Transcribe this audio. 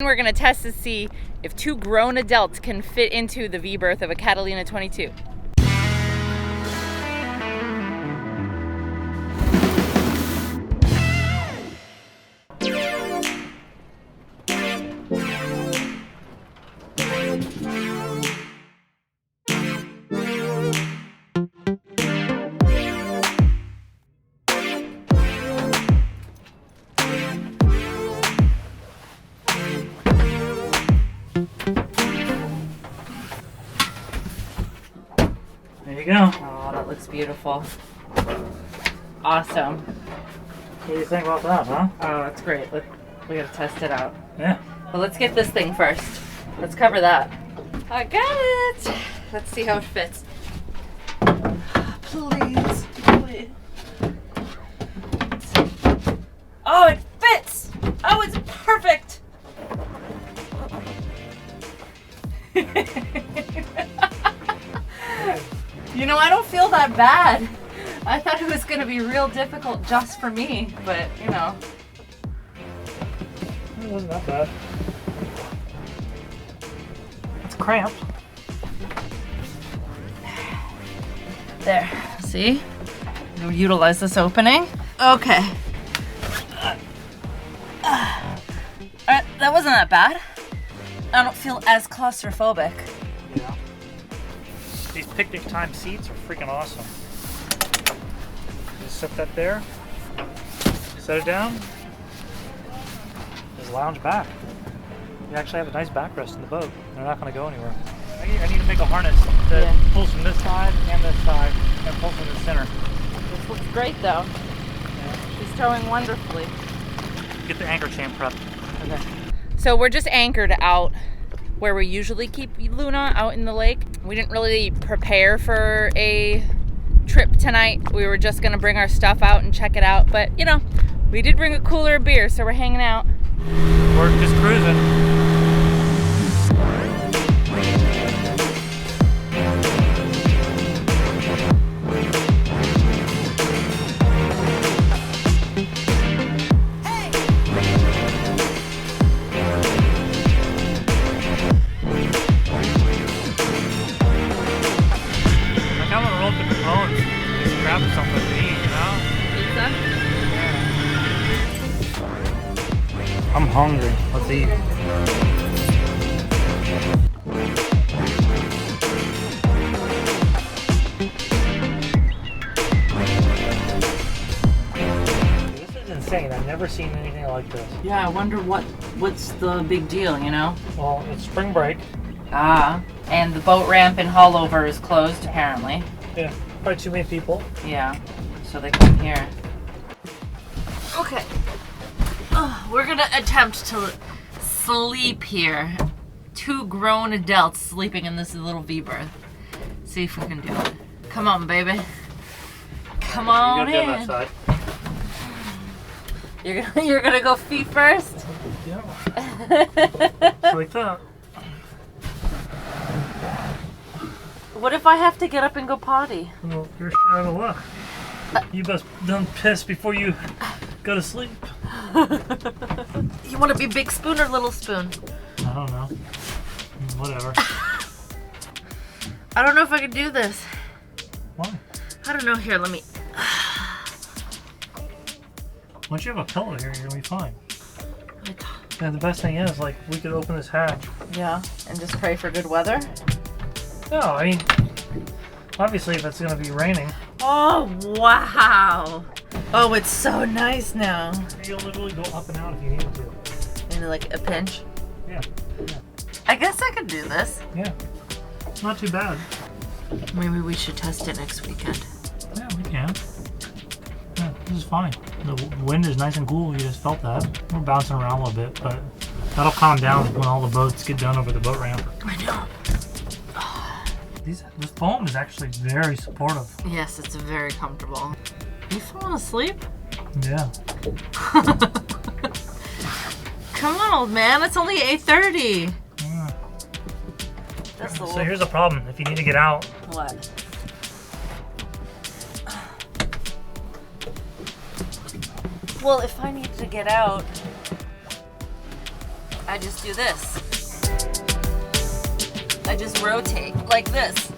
We're gonna test to see if two grown adults can fit into the V-Berth of a Catalina 22. There you go. Oh, that looks beautiful. Awesome. What do you think about that, huh? Oh, that's great. We gotta test it out. Yeah. But let's get this thing first. Let's cover that. I got it. Let's see how it fits. Please, please. Oh, it fits! Oh, it's perfect! You know, I don't feel that bad. I thought it was gonna be real difficult just for me, but you know. It wasn't that bad. It's cramped. There, see? We'll utilize this opening. Okay. That wasn't that bad. I don't feel as claustrophobic. Yeah. These picnic time seats are freaking awesome. Just set that there. Set it down. Just lounge back. You actually have a nice backrest in the boat. They're not going to go anywhere. I need to make a harness that pulls from this side and pulls from the center. This looks great though. Yeah. She's towing wonderfully. Get the anchor chain prepped. Okay. So we're just anchored out where we usually keep Luna, out in the lake. We didn't really prepare for a trip tonight. We were just gonna bring our stuff out and check it out. But you know, we did bring a cooler of beer, so we're hanging out. We're just cruising. Something to eat, you know? Pizza? I'm hungry. Let's eat. This is insane. I've never seen anything like this. Yeah, I wonder what's the big deal, you know? Well, it's spring break. Ah, and the boat ramp in Hollover is closed apparently. Yeah, probably too many people. Yeah, so they come here. Okay. We're gonna attempt to sleep here. Two grown adults sleeping in this little V-Berth. See if we can do it. Come on, baby. Come on You in. gotta get on that side. You're gonna go feet first? Yeah. Like that. What if I have to get up and go potty? Well, you're shit out of luck. You must done piss before you go to sleep. You want to be big spoon or little spoon? I don't know. Whatever. I don't know if I can do this. Why? I don't know. Here, let me. Once you have a pillow here, you're gonna be fine. Yeah, the best thing is, like, we could open this hatch. Yeah, and just pray for good weather. No, I mean, obviously if it's gonna be raining. Oh, wow. Oh, it's so nice now. You'll literally go up and out if you needed to. In like a pinch. Yeah. I guess I could do this. Yeah. It's not too bad. Maybe we should test it next weekend. Yeah, we can. Yeah, this is fine. The wind is nice and cool. You just felt that. We're bouncing around a little bit, but that'll calm down when all the boats get done over the boat ramp. I know. This foam is actually very supportive. Yes, it's very comfortable. You falling asleep? Yeah. Come on, old man. It's only 8:30. Yeah. That's the So here's the problem. If you need to get out. What? Well, if I need to get out, I just do this. I just rotate like this.